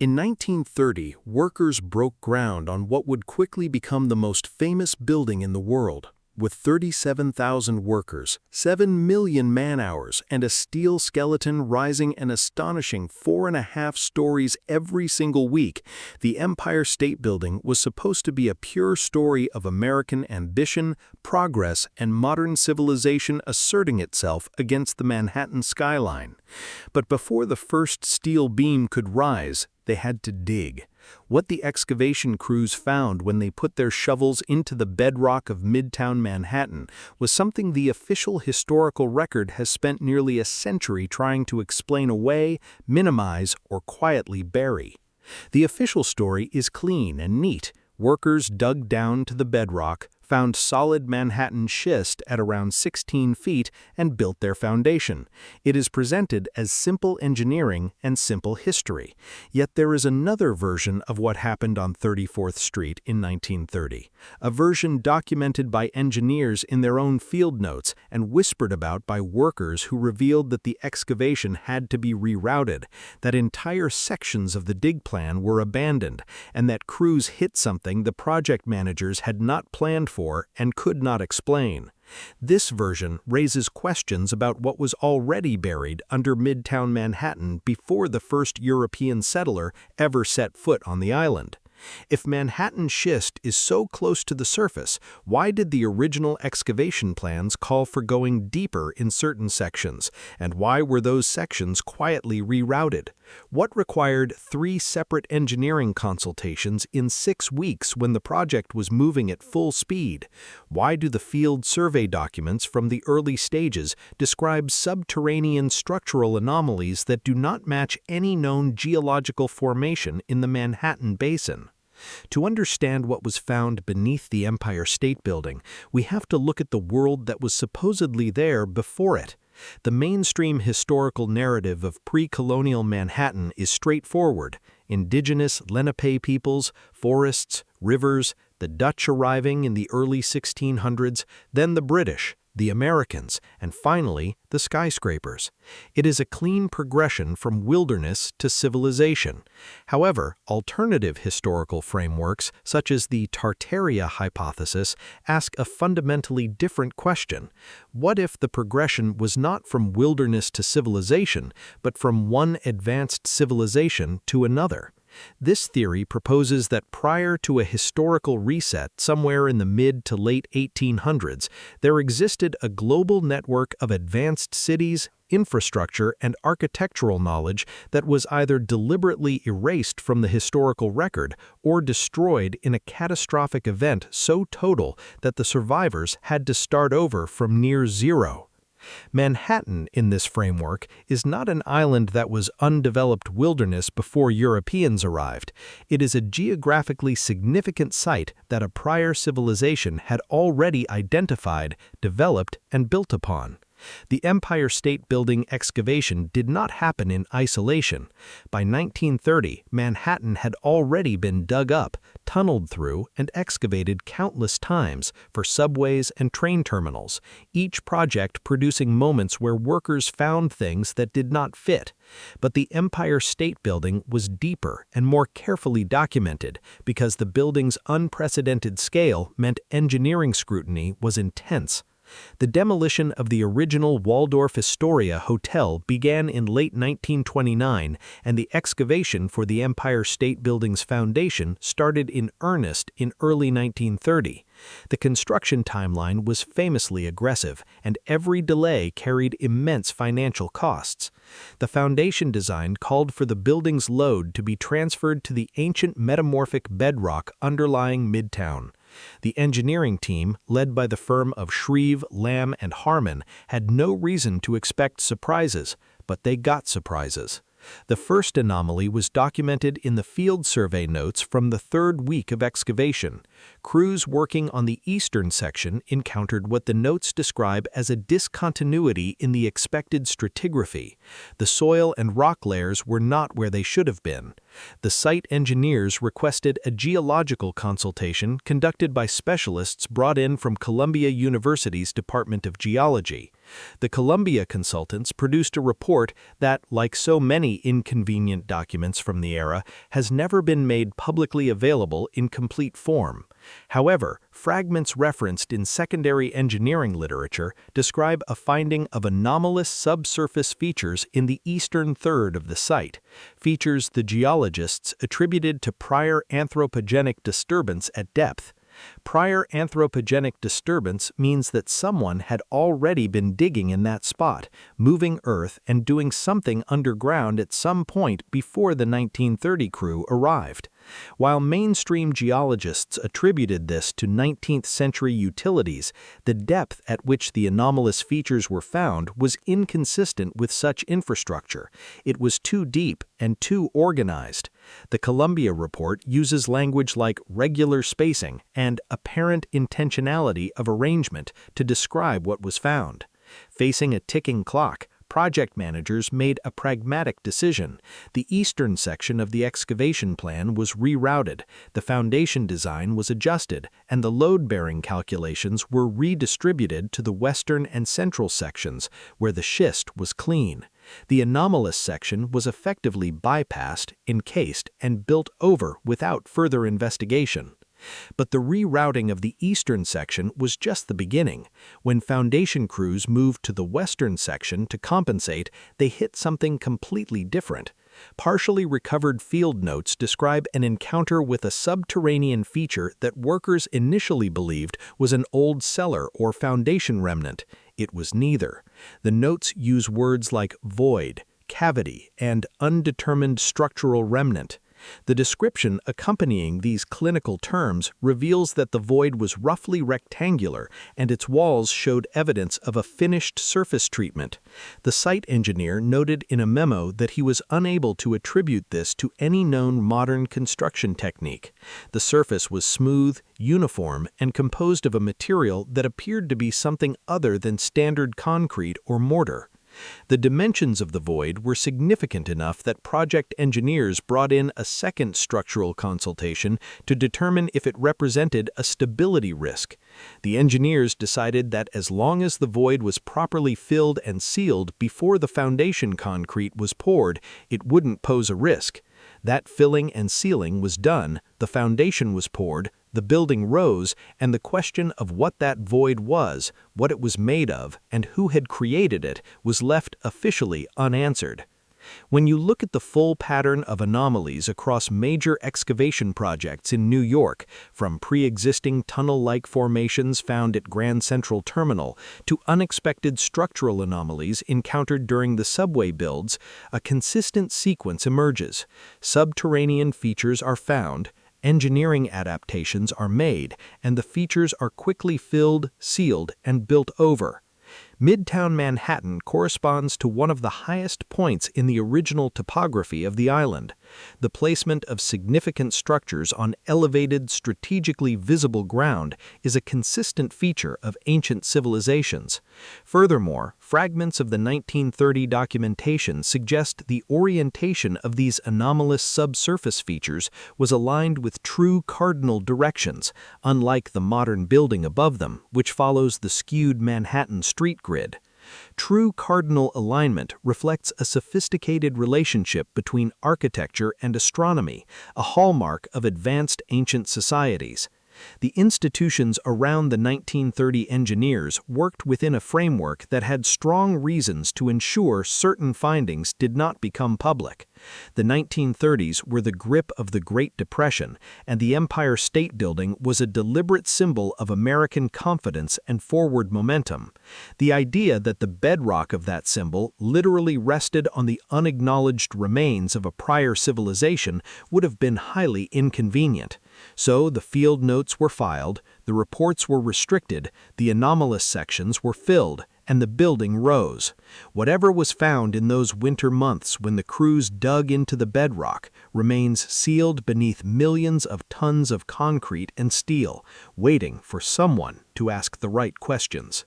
In 1930, workers broke ground on what would quickly become the most famous building in the world. With 37,000 workers, 7 million man-hours, and a steel skeleton rising an astonishing 4.5 stories every single week, the Empire State Building was supposed to be a pure story of American ambition, progress, and modern civilization asserting itself against the Manhattan skyline. But before the first steel beam could rise, they had to dig. What the excavation crews found when they put their shovels into the bedrock of Midtown Manhattan was something the official historical record has spent nearly a century trying to explain away, minimize, or quietly bury. The official story is clean and neat. Workers dug down to the bedrock, found solid Manhattan schist at around 16 feet, and built their foundation. It is presented as simple engineering and simple history. Yet there is another version of what happened on 34th Street in 1930, a version documented by engineers in their own field notes and whispered about by workers who revealed that the excavation had to be rerouted, that entire sections of the dig plan were abandoned, and that crews hit something the project managers had not planned for and could not explain. This version raises questions about what was already buried under Midtown Manhattan before the first European settler ever set foot on the island. If Manhattan schist is so close to the surface, why did the original excavation plans call for going deeper in certain sections, and why were those sections quietly rerouted? What required 3 separate engineering consultations in 6 weeks when the project was moving at full speed? Why do the field survey documents from the early stages describe subterranean structural anomalies that do not match any known geological formation in the Manhattan Basin? To understand what was found beneath the Empire State Building, we have to look at the world that was supposedly there before it. The mainstream historical narrative of pre-colonial Manhattan is straightforward: indigenous Lenape peoples, forests, rivers, the Dutch arriving in the early 1600s, then the British, the Americans, and finally the skyscrapers. It is a clean progression from wilderness to civilization. However, alternative historical frameworks, such as the Tartaria hypothesis, ask a fundamentally different question. What if the progression was not from wilderness to civilization, but from one advanced civilization to another? This theory proposes that prior to a historical reset somewhere in the mid to late 1800s, there existed a global network of advanced cities, infrastructure, and architectural knowledge that was either deliberately erased from the historical record or destroyed in a catastrophic event so total that the survivors had to start over from near zero. Manhattan, in this framework, is not an island that was undeveloped wilderness before Europeans arrived. It is a geographically significant site that a prior civilization had already identified, developed, and built upon. The Empire State Building excavation did not happen in isolation. By 1930, Manhattan had already been dug up, tunneled through, and excavated countless times for subways and train terminals, each project producing moments where workers found things that did not fit. But the Empire State Building was deeper and more carefully documented because the building's unprecedented scale meant engineering scrutiny was intense. The demolition of the original Waldorf Astoria Hotel began in late 1929, and the excavation for the Empire State Building's foundation started in earnest in early 1930. The construction timeline was famously aggressive, and every delay carried immense financial costs. The foundation design called for the building's load to be transferred to the ancient metamorphic bedrock underlying Midtown. The engineering team, led by the firm of Shreve, Lamb, and Harmon, had no reason to expect surprises, but they got surprises. The first anomaly was documented in the field survey notes from the 3rd week of excavation. Crews working on the eastern section encountered what the notes describe as a discontinuity in the expected stratigraphy. The soil and rock layers were not where they should have been. The site engineers requested a geological consultation conducted by specialists brought in from Columbia University's Department of Geology. The Columbia consultants produced a report that, like so many inconvenient documents from the era, has never been made publicly available in complete form. However, fragments referenced in secondary engineering literature describe a finding of anomalous subsurface features in the eastern third of the site, features the geologists attributed to prior anthropogenic disturbance at depth. Prior anthropogenic disturbance means that someone had already been digging in that spot, moving earth and doing something underground at some point before the 1930 crew arrived. While mainstream geologists attributed this to 19th century utilities, the depth at which the anomalous features were found was inconsistent with such infrastructure. It was too deep and too organized. The Columbia report uses language like regular spacing and apparent intentionality of arrangement to describe what was found. Facing a ticking clock, project managers made a pragmatic decision. The eastern section of the excavation plan was rerouted, the foundation design was adjusted, and the load-bearing calculations were redistributed to the western and central sections, where the schist was clean. The anomalous section was effectively bypassed, encased, and built over without further investigation. But the rerouting of the eastern section was just the beginning. When foundation crews moved to the western section to compensate, they hit something completely different. Partially recovered field notes describe an encounter with a subterranean feature that workers initially believed was an old cellar or foundation remnant. It was neither. The notes use words like void, cavity, and undetermined structural remnant. The description accompanying these clinical terms reveals that the void was roughly rectangular and its walls showed evidence of a finished surface treatment. The site engineer noted in a memo that he was unable to attribute this to any known modern construction technique. The surface was smooth, uniform, and composed of a material that appeared to be something other than standard concrete or mortar. The dimensions of the void were significant enough that project engineers brought in a second structural consultation to determine if it represented a stability risk. The engineers decided that as long as the void was properly filled and sealed before the foundation concrete was poured, it wouldn't pose a risk. That filling and sealing was done, the foundation was poured, the building rose, and the question of what that void was, what it was made of, and who had created it was left officially unanswered. When you look at the full pattern of anomalies across major excavation projects in New York, from pre-existing tunnel-like formations found at Grand Central Terminal to unexpected structural anomalies encountered during the subway builds, a consistent sequence emerges. Subterranean features are found, engineering adaptations are made, and the features are quickly filled, sealed, and built over. Midtown Manhattan corresponds to one of the highest points in the original topography of the island. The placement of significant structures on elevated, strategically visible ground is a consistent feature of ancient civilizations. Furthermore, fragments of the 1930 documentation suggest the orientation of these anomalous subsurface features was aligned with true cardinal directions, unlike the modern building above them, which follows the skewed Manhattan street grid. True cardinal alignment reflects a sophisticated relationship between architecture and astronomy, a hallmark of advanced ancient societies. The institutions around the 1930 engineers worked within a framework that had strong reasons to ensure certain findings did not become public. The 1930s were the grip of the Great Depression, and the Empire State Building was a deliberate symbol of American confidence and forward momentum. The idea that the bedrock of that symbol literally rested on the unacknowledged remains of a prior civilization would have been highly inconvenient. So the field notes were filed, the reports were restricted, the anomalous sections were filled, and the building rose. Whatever was found in those winter months when the crews dug into the bedrock remains sealed beneath millions of tons of concrete and steel, waiting for someone to ask the right questions.